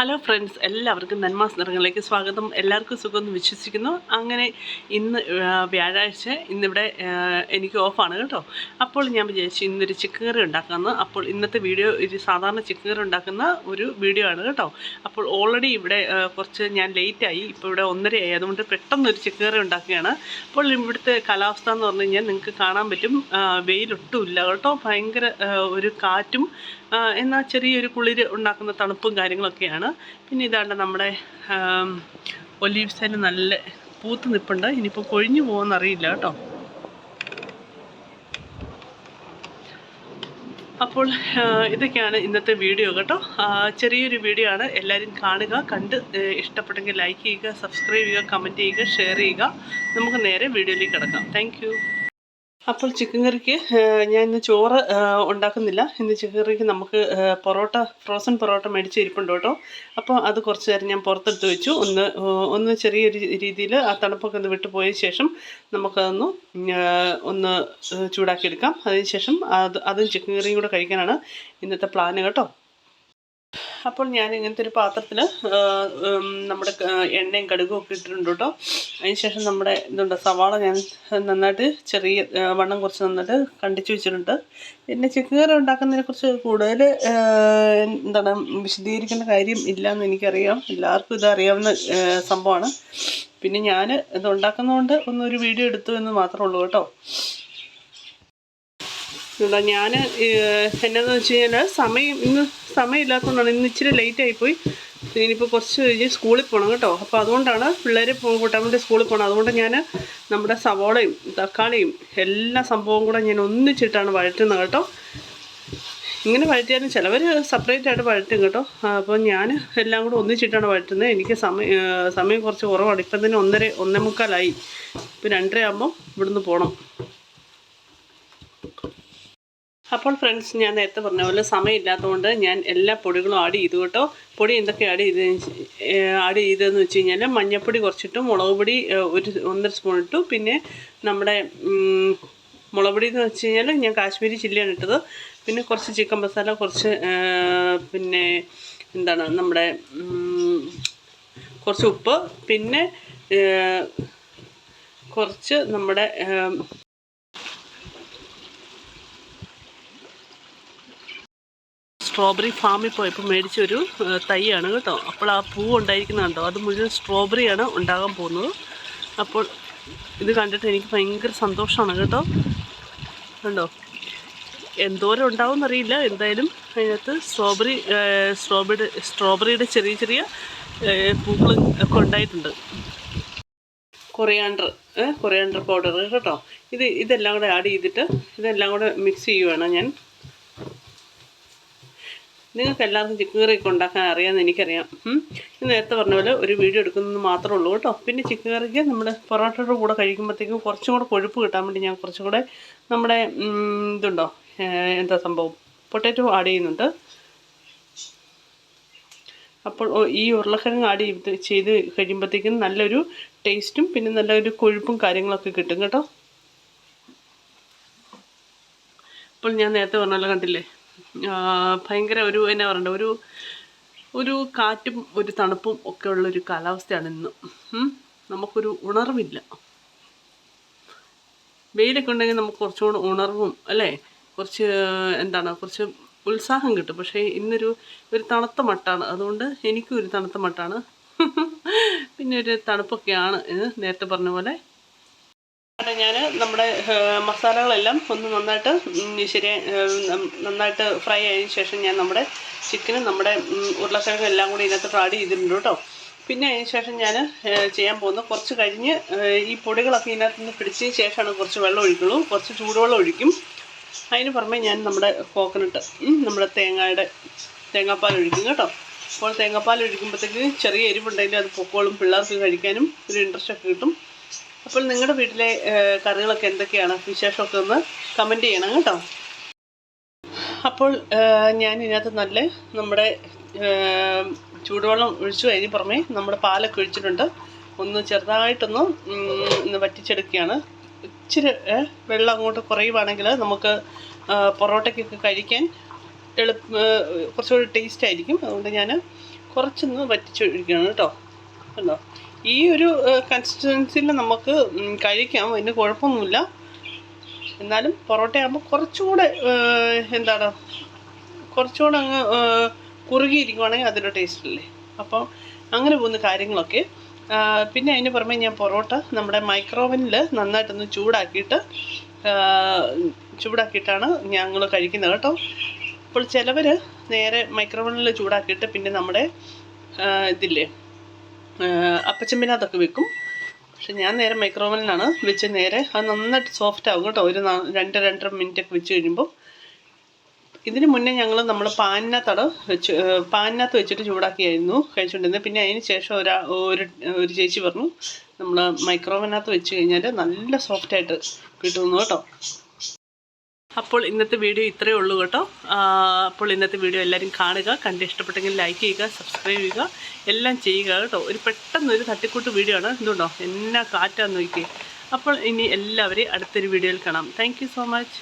Hello friends, എല്ലാവർക്കും നന്മാസ് നിറങ്ങളിലേക്ക് സ്വാഗതം. എല്ലാവർക്കും സുഖമെന്ന് വിശ്വസിക്കുന്നു. അങ്ങനെ ഇന്ന് വ്യാഴാഴ്ച, ഇന്നിവിടെ എനിക്ക് ഓഫാണ് കേട്ടോ. അപ്പോൾ ഞാൻ വിചാരിച്ചു ഇന്നൊരു ചിക്കൻ കറി ഉണ്ടാക്കാമെന്ന്. അപ്പോൾ ഇന്നത്തെ വീഡിയോ ഒരു സാധാരണ ചിക്കൻ കറി ഉണ്ടാക്കുന്ന ഒരു വീഡിയോ ആണ് കേട്ടോ. അപ്പോൾ ഓൾറെഡി ഇവിടെ കുറച്ച് ഞാൻ ലേറ്റായി, ഇപ്പോൾ ഇവിടെ 1:30 അതുകൊണ്ട് പെട്ടെന്നൊരു ചിക്കൻ കറി ഉണ്ടാക്കുകയാണ്. അപ്പോൾ ഇവിടുത്തെ കാലാവസ്ഥ എന്ന് പറഞ്ഞു കഴിഞ്ഞാൽ നിങ്ങൾക്ക് കാണാൻ പറ്റും, വെയിലൊട്ടും ഇല്ല കേട്ടോ. ഭയങ്കര ഒരു കാറ്റും എന്നാൽ ചെറിയൊരു കുളിര് ഉണ്ടാക്കുന്ന തണുപ്പും കാര്യങ്ങളൊക്കെയാണ്. പിന്നെ ഇതാണ്ട് നമ്മുടെ ഒലീവ്സിൽ നല്ല പൂത്ത് നിൽപ്പുണ്ട്. ഇനിയിപ്പോൾ കൊഴിഞ്ഞു പോകുമെന്നറിയില്ല കേട്ടോ. അപ്പോൾ ഇതൊക്കെയാണ് ഇന്നത്തെ വീഡിയോ കേട്ടോ. ചെറിയൊരു വീഡിയോ ആണ്, എല്ലാവരും കാണുക. കണ്ട് ഇഷ്ടപ്പെട്ടെങ്കിൽ ലൈക്ക് ചെയ്യുക, സബ്സ്ക്രൈബ് ചെയ്യുക, കമൻറ്റ് ചെയ്യുക, ഷെയർ ചെയ്യുക. നമുക്ക് നേരെ വീഡിയോയിലേക്ക് കിടക്കാം. Thank you. അപ്പോൾ ചിക്കൻ കറിക്ക് ഞാൻ ഇന്ന് ചോറ് ഉണ്ടാക്കുന്നില്ല. ഇന്ന് ചിക്കൻ കറിക്ക് നമുക്ക് ഫ്രോസൺ പൊറോട്ട മേടിച്ച് ഇരിപ്പുണ്ട് കേട്ടോ. അപ്പോൾ അത് കുറച്ച് നേരം ഞാൻ പുറത്തെടുത്ത് വെച്ചു. ഒന്ന് ചെറിയൊരു രീതിയിൽ ആ തണുപ്പൊക്കെ ഒന്ന് വിട്ടു പോയ ശേഷം നമുക്കതൊന്ന് ഒന്ന് ചൂടാക്കിയെടുക്കാം. അതിനുശേഷം അതും ചിക്കൻ കറിയും കൂടെ കഴിക്കാനാണ് ഇന്നത്തെ പ്ലാന് കേട്ടോ. അപ്പോൾ ഞാൻ ഇങ്ങനത്തെ ഒരു പാത്രത്തിൽ നമ്മുടെ എണ്ണയും കടുകും ഒക്കെ ഇട്ടിട്ടുണ്ട് കേട്ടോ. അതിനുശേഷം നമ്മുടെ സവാള ഞാൻ നന്നായിട്ട് ചെറിയ വണ്ണം കുറച്ച് നന്നായിട്ട് കണ്ടിച്ച് വെച്ചിട്ടുണ്ട്. പിന്നെ ചിക്കൻ കറി ഉണ്ടാക്കുന്നതിനെക്കുറിച്ച് കൂടുതൽ വിശദീകരിക്കേണ്ട കാര്യം ഇല്ലയെന്ന് എനിക്കറിയാം. എല്ലാവർക്കും ഇതറിയാവുന്ന സംഭവമാണ്. പിന്നെ ഞാൻ ഇത് ഉണ്ടാക്കുന്നതുകൊണ്ട് ഒന്നൊരു വീഡിയോ എടുത്തു എന്ന് മാത്രമേ ഉള്ളൂ കേട്ടോ. ഞാൻ എന്നാന്ന് വെച്ച് കഴിഞ്ഞാൽ ഇന്ന് സമയമില്ലാത്തതുകൊണ്ടാണ്. ഇന്ന് ഇച്ചിരി ലേറ്റായിപ്പോയി. ഇനിയിപ്പോൾ കുറച്ച് കഴിഞ്ഞ് സ്കൂളിൽ പോകണം കേട്ടോ. അപ്പോൾ അതുകൊണ്ടാണ് പിള്ളേർ കൂട്ടാൻ വേണ്ടി സ്കൂളിൽ പോകണം. അതുകൊണ്ട് ഞാൻ നമ്മുടെ സവോളയും തക്കാളിയും എല്ലാ സംഭവവും കൂടെ ഞാൻ ഒന്നിച്ചിട്ടാണ് വഴറ്റുന്നത് കേട്ടോ. ഇങ്ങനെ വഴറ്റിയാലും ചിലവർ സെപ്പറേറ്റ് ആയിട്ട് വഴറ്റും കേട്ടോ. അപ്പോൾ ഞാൻ എല്ലാം കൂടെ ഒന്നിച്ചിട്ടാണ് വഴറ്റുന്നത്. എനിക്ക് സമയം കുറച്ച് കുറവാണ്. ഇപ്പം തന്നെ 1:45 ഇപ്പോൾ 2:30 ആകുമ്പം ഇവിടുന്ന് പോകണം. അപ്പോൾ ഫ്രണ്ട്സ്, ഞാൻ നേരത്തെ പറഞ്ഞ പോലെ സമയമില്ലാത്തതുകൊണ്ട് ഞാൻ എല്ലാ പൊടികളും ആഡ് ചെയ്തു കേട്ടോ. പൊടി എന്തൊക്കെ ആഡ് ചെയ്തതെന്ന് വെച്ച് കഴിഞ്ഞാൽ മഞ്ഞൾപ്പൊടി കുറച്ചിട്ടു, മുളക് പൊടി 1.5 സ്പൂൺ ഇട്ടു. പിന്നെ നമ്മുടെ മുളക് പൊടി എന്ന് വെച്ച് കഴിഞ്ഞാൽ ഞാൻ കാശ്മീരി ചില്ലിയാണ് ഇട്ടത്. പിന്നെ കുറച്ച് ചിക്കൻ മസാല, കുറച്ച് പിന്നെ നമ്മുടെ കുറച്ച് ഉപ്പ്, പിന്നെ കുറച്ച് നമ്മുടെ സ്ട്രോബെറി ഫാമിൽ പോയപ്പോൾ മേടിച്ചൊരു തൈയാണ് കേട്ടോ. അപ്പോൾ ആ പൂവ് ഉണ്ടായിരിക്കുന്നുണ്ടോ, അത് മുഴുവൻ സ്ട്രോബെറിയാണ് ഉണ്ടാകാൻ പോകുന്നത്. അപ്പോൾ ഇത് കണ്ടിട്ട് എനിക്ക് ഭയങ്കര സന്തോഷമാണ് കേട്ടോ. കണ്ടോ, എന്തോരം ഉണ്ടാവും എന്നറിയില്ല. എന്തായാലും അതിനകത്ത് സ്ട്രോബെറിയുടെ ചെറിയ ചെറിയ പൂക്കളും ഒക്കെ ഉണ്ടായിട്ടുണ്ട്. കൊറിയാണ്ടർ പൗഡർ കേട്ടോ. ഇതെല്ലാം കൂടെ ആഡ് ചെയ്തിട്ട് ഇതെല്ലാം കൂടെ മിക്സ് ചെയ്യുവാണ് ഞാൻ. നിങ്ങൾക്ക് എല്ലാവർക്കും ചിക്കൻ കറിയൊക്കെ ഉണ്ടാക്കാൻ അറിയാമെന്ന് എനിക്കറിയാം. നേരത്തെ പറഞ്ഞ പോലെ ഒരു വീഡിയോ എടുക്കുന്നത് മാത്രമേ ഉള്ളൂ കേട്ടോ. പിന്നെ ചിക്കൻ കറിക്ക് നമ്മുടെ പൊറോട്ടയുടെ കൂടെ കഴിക്കുമ്പോഴത്തേക്കും കുറച്ചും കൂടെ കൊഴുപ്പ് കിട്ടാൻ വേണ്ടി ഞാൻ കുറച്ചും കൂടെ നമ്മുടെ പൊട്ടാറ്റോ ആഡ് ചെയ്യുന്നുണ്ട്. അപ്പോൾ ഈ ഉരുളക്കിഴങ്ങ് ആഡ് ചെയ്ത് കഴിയുമ്പോഴത്തേക്കും നല്ലൊരു ടേസ്റ്റും പിന്നെ നല്ലൊരു കൊഴുപ്പും കാര്യങ്ങളൊക്കെ കിട്ടും കേട്ടോ. അപ്പോൾ ഞാൻ നേരത്തെ പറഞ്ഞല്ലോ, കണ്ടില്ലേ, ഭയങ്കര എന്നാ പറയണ്ട, ഒരു കാറ്റും ഒരു തണുപ്പും ഒക്കെ ഉള്ളൊരു കാലാവസ്ഥയാണ് ഇന്ന്. നമുക്കൊരു ഉണർവില്ല. വെയിലൊക്കെ ഉണ്ടെങ്കിൽ നമുക്ക് കുറച്ചുകൂടെ ഉണർവും അല്ലേ, കുറച്ച് ഉത്സാഹം കിട്ടും. പക്ഷേ ഇന്നൊരു തണുത്ത മട്ടാണ്. അതുകൊണ്ട് എനിക്കും ഒരു തണുത്ത മട്ടാണ്. പിന്നെ ഒരു തണുപ്പൊക്കെയാണ് നേരത്തെ പറഞ്ഞ പോലെ. ഞാൻ നമ്മുടെ മസാലകളെല്ലാം ഒന്ന് നന്നായിട്ട് ഫ്രൈ ആയതിനു ശേഷം ഞാൻ നമ്മുടെ ചിക്കനും നമ്മുടെ ഉരുളക്കിഴങ്ങും എല്ലാം കൂടി ഇതിനകത്ത് ആഡ് ചെയ്തിട്ടുണ്ട് കേട്ടോ. പിന്നെ അതിന് ശേഷം ഞാൻ ചെയ്യാൻ പോകുന്നത്, കുറച്ച് കഴിഞ്ഞ് ഈ പൊടികളൊക്കെ ഇതിനകത്ത് നിന്ന് പിടിച്ചതിന് ശേഷമാണ് കുറച്ച് വെള്ളം ഒഴിക്കുള്ളൂ. കുറച്ച് ചൂടുവെള്ളം ഒഴിക്കും. അതിന് പുറമെ ഞാൻ നമ്മുടെ കോക്കനട്ട്, നമ്മുടെ തേങ്ങാപ്പാൽ ഒഴിക്കും കേട്ടോ. അപ്പോൾ തേങ്ങാപ്പാൽ ഒഴിക്കുമ്പോഴത്തേക്ക് ചെറിയ എരിവുണ്ടെങ്കിൽ അത് പൊക്കോളും, പിള്ളേർക്ക് കഴിക്കാനും ഒരു ഇൻട്രസ്റ്റൊക്കെ കിട്ടും. അപ്പോൾ നിങ്ങളുടെ വീട്ടിലെ കറികളൊക്കെ എന്തൊക്കെയാണ്, വിശേഷമൊക്കെ ഒന്ന് കമൻറ്റ് ചെയ്യണം കേട്ടോ. അപ്പോൾ ഞാൻ ഇതിനകത്ത് നമ്മുടെ ചൂടുവെള്ളം ഒഴിച്ചു. അതിന് പുറമെ നമ്മുടെ പാലൊക്കെ ഒഴിച്ചിട്ടുണ്ട്. ഒന്ന് ചെറുതായിട്ടൊന്ന് വറ്റിച്ചെടുക്കുകയാണ്. ഇച്ചിരി വെള്ളം അങ്ങോട്ട് കുറയുവാണെങ്കിൽ നമുക്ക് പൊറോട്ടയ്ക്കൊക്കെ കഴിക്കാൻ കുറച്ചുകൂടി ടേസ്റ്റ് ആയിരിക്കും. അതുകൊണ്ട് ഞാൻ കുറച്ചൊന്ന് വറ്റിച്ചൊഴിക്കണം കേട്ടോ. കണ്ടോ, ഈ ഒരു കൺസിസ്റ്റൻസിയിൽ നമുക്ക് കഴിക്കാം, അതിന് കുഴപ്പമൊന്നുമില്ല. എന്നാലും പൊറോട്ട ആകുമ്പോൾ കുറച്ചുകൂടെ എന്താണ്, കുറച്ചുകൂടെ അങ്ങ് കുറുകിയിരിക്കുവാണെങ്കിൽ അതിൻ്റെ ടേസ്റ്റല്ലേ. അപ്പോൾ അങ്ങനെ പോകുന്ന കാര്യങ്ങളൊക്കെ. പിന്നെ അതിന് പുറമെ ഞാൻ പൊറോട്ട നമ്മുടെ മൈക്രോവനിൽ നന്നായിട്ടൊന്ന് ചൂടാക്കിയിട്ടാണ് ഞങ്ങൾ കഴിക്കുന്നത് കേട്ടോ. അപ്പോൾ ചിലവർ നേരെ മൈക്രോവനിൽ ചൂടാക്കിയിട്ട് പിന്നെ നമ്മുടെ ഇതില്ലേ അപ്പച്ചമ്പിനകത്തൊക്കെ വെക്കും. പക്ഷെ ഞാൻ നേരെ മൈക്രോവനിലാണ് വെച്ച് നേരെ അത് നന്നായിട്ട് സോഫ്റ്റ് ആകും കേട്ടോ. ഒരു 2-2.5 മിനിറ്റൊക്കെ വെച്ച് കഴിയുമ്പോൾ. ഇതിന് മുന്നേ ഞങ്ങൾ നമ്മൾ പാനിനകത്ത് വെച്ചിട്ട് ചൂടാക്കിയായിരുന്നു കഴിച്ചുകൊണ്ടിരുന്നത്. പിന്നെ അതിന് ശേഷം ഒരു ചേച്ചി പറഞ്ഞു നമ്മൾ മൈക്രോവനകത്ത് വെച്ച് കഴിഞ്ഞാൽ നല്ല സോഫ്റ്റായിട്ട് കിട്ടുന്നു കേട്ടോ. അപ്പോൾ ഇന്നത്തെ വീഡിയോ ഇത്രയേ ഉള്ളൂ കേട്ടോ. അപ്പോൾ ഇന്നത്തെ വീഡിയോ എല്ലാവരും കാണുക, കണ്ട് ഇഷ്ടപ്പെട്ടെങ്കിൽ ലൈക്ക് ചെയ്യുക, സബ്സ്ക്രൈബ് ചെയ്യുക, എല്ലാം ചെയ്യുക കേട്ടോ. പെട്ടെന്നൊരു തട്ടിക്കൂട്ട് വീഡിയോ ആണ്. എന്തുകൊണ്ടോ എന്നാ കാറ്റാന്ന് നോക്കി. അപ്പോൾ ഇനി എല്ലാവരെയും അടുത്തൊരു വീഡിയോയിൽ കാണാം. Thank you so much.